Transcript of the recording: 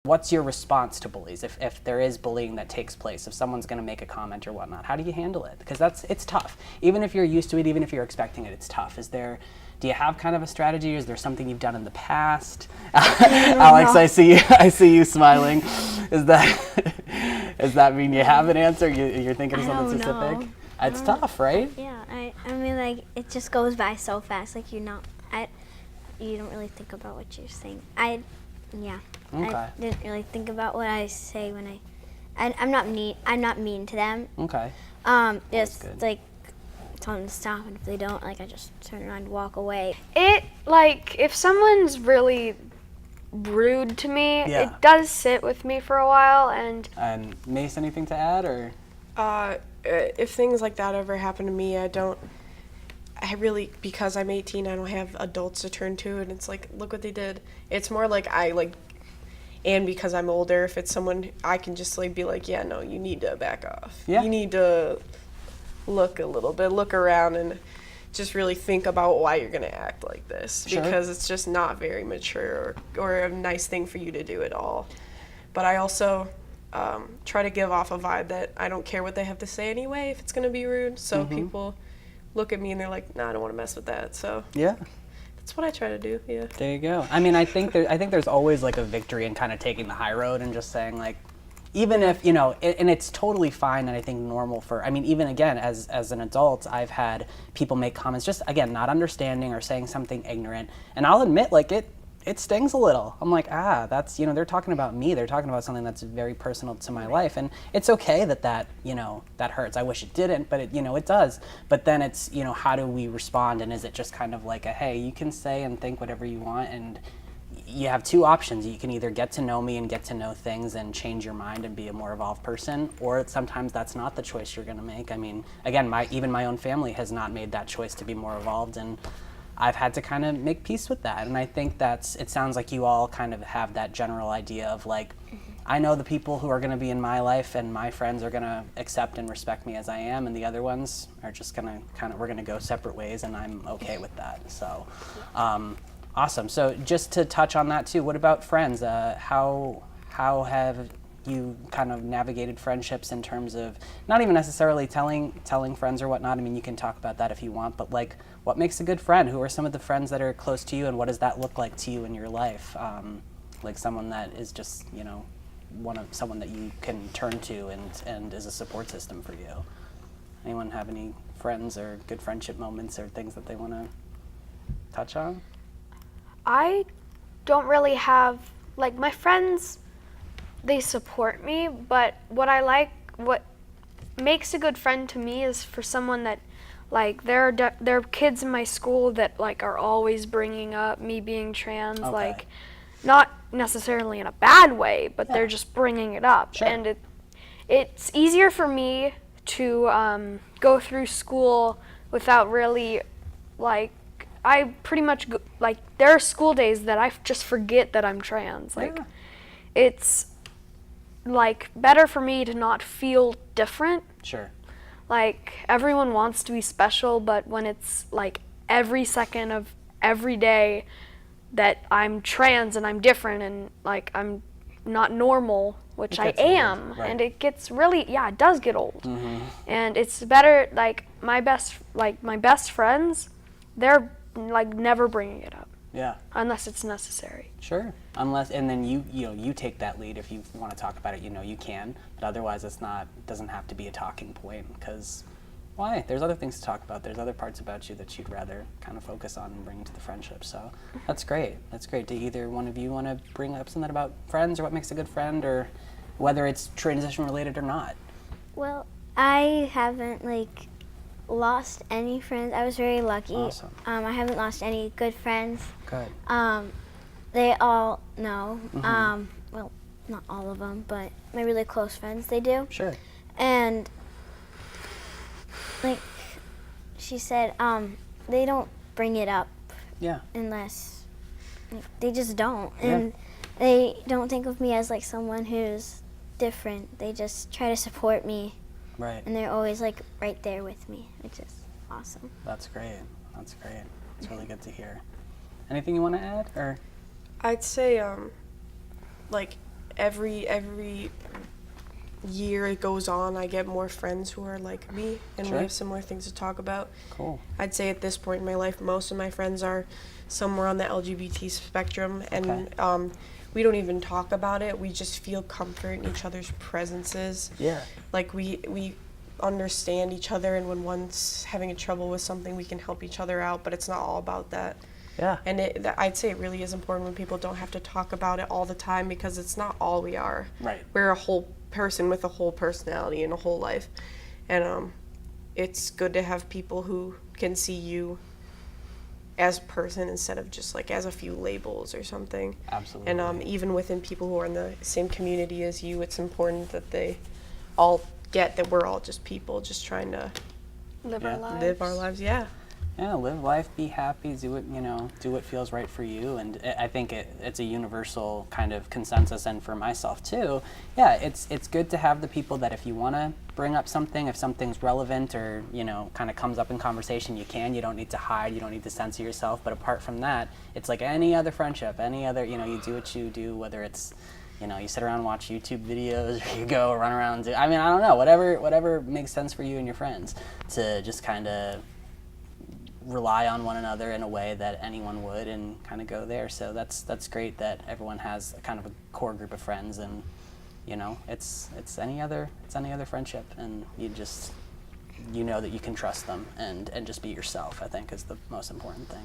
what's your response to bullies if there is bullying that takes place, if someone's going to make a comment or whatnot? How do you handle it? Because it's tough. Even if you're used to it, even if you're expecting it, it's tough. Do you have kind of a strategy? Is there something you've done in the past? Alex, I see you smiling. Does that mean you have an answer? You're thinking of something specific? Know. It's tough, right? Yeah, I mean, like, it just goes by so fast. Like, you don't really think about what you're saying. I didn't really think about what I say when I'm not mean to them. Okay. Just like tell them to stop, and if they don't, like, I just turn around and walk away. If someone's really rude to me, it does sit with me for a while. And Mace, anything to add, or? If things like that ever happen to me, because I'm 18, I don't have adults to turn to, and it's like, look what they did. It's more like and because I'm older, if it's someone, I can just like be like, yeah, no, you need to back off. Yeah. You need to look a little bit, look around, and just really think about why you're gonna act like this. Sure. Because it's just not very mature or a nice thing for you to do at all. But I also try to give off a vibe that I don't care what they have to say anyway if it's gonna be rude. So people look at me and they're like, nah, I don't want to mess with that. So yeah, that's what I try to do. Yeah. There you go. I mean, I think there's always like a victory in kind of taking the high road and just saying, like, even if, you know, and it's totally fine and I think normal for, I mean, even again, as an adult, I've had people make comments just, again, not understanding or saying something ignorant. And I'll admit, like, it stings a little. I'm like, that's, you know, they're talking about me. They're talking about something that's very personal to my life. And it's okay that, you know, that hurts. I wish it didn't, but it does. But then it's, you know, how do we respond? And is it just kind of like hey, you can say and think whatever you want, and you have two options. You can either get to know me and get to know things and change your mind and be a more evolved person, or sometimes that's not the choice you're going to make. I mean, again, even my own family has not made that choice to be more evolved, and I've had to kind of make peace with that. And I think it sounds like you all kind of have that general idea of like, I know the people who are going to be in my life and my friends are going to accept and respect me as I am, and the other ones are just going to we're going to go separate ways, and I'm okay with that. So, awesome. So just to touch on that too, what about friends? How have you kind of navigated friendships in terms of not even necessarily telling friends or whatnot? I mean, you can talk about that if you want, but like, what makes a good friend? Who are some of the friends that are close to you, and what does that look like to you in your life? Like someone that is just, you know, someone that you can turn to and is a support system for you. Anyone have any friends or good friendship moments or things that they want to touch on? I don't really have, like, my friends, they support me, but what makes a good friend to me is for someone that, like, there are kids in my school that, like, are always bringing up me being trans, okay. Like, not necessarily in a bad way, but they're just bringing it up. Sure. And it's easier for me to go through school without really, like, I pretty much, there are school days that I just forget that I'm trans. Like, it's, like, better for me to not feel different. Sure. Like, everyone wants to be special, but when it's, like, every second of every day that I'm trans and I'm different and, like, I'm not normal, which I am, right. And it gets really, it does get old. Mm-hmm. And it's better, like, my best friends, they're, like, never bringing it up. Yeah. Unless it's necessary. Sure. And then you take that lead if you want to talk about it, you can, but otherwise it doesn't have to be a talking point, because why? There's other things to talk about. There's other parts about you that you'd rather kind of focus on and bring to the friendship. So that's great. That's great. Do either one of you want to bring up something about friends or what makes a good friend, or whether it's transition related or not? Well, I haven't, like, lost any friends. I was very lucky. Awesome. I haven't lost any good friends. Good. They all know. Mm-hmm. Well, not all of them, but my really close friends, they do. Sure. And, like she said, they don't bring it up. Yeah. Unless, like, they just don't. And they don't think of me as, like, someone who's different. They just try to support me. Right. And they're always, like, right there with me, which is awesome. That's great. That's great. It's really good to hear. Anything you want to add, or? I'd say, like, every year it goes on, I get more friends who are like me, and Sure. we have similar things to talk about. Cool. I'd say at this point in my life, most of my friends are somewhere on the LGBT spectrum, and Okay. we don't even talk about it. We just feel comfort in each other's presences. Yeah. Like we understand each other, and when one's having a trouble with something, we can help each other out, but it's not all about that. Yeah. And I'd say it really is important when people don't have to talk about it all the time, because it's not all we are. Right. We're a whole person with a whole personality and a whole life. And it's good to have people who can see you as a person instead of just like as a few labels or something. Absolutely. And even within people who are in the same community as you, it's important that they all get that we're all just people just trying to Live Yeah. our lives. live our lives. Yeah. Yeah, live life, be happy, do what feels right for you, and I think it's a universal kind of consensus, and for myself too. Yeah, it's good to have the people that if you want to bring up something, if something's relevant or kind of comes up in conversation, you can. You don't need to hide, you don't need to censor yourself. But apart from that, it's like any other friendship, any other you do what you do, whether it's you sit around and watch YouTube videos, or you go run around and do. I mean, I don't know, whatever makes sense for you and your friends, to just kind of rely on one another in a way that anyone would, and kind of go there. So that's great that everyone has a kind of a core group of friends, and it's any other friendship, and you know that you can trust them and just be yourself, I think, is the most important thing.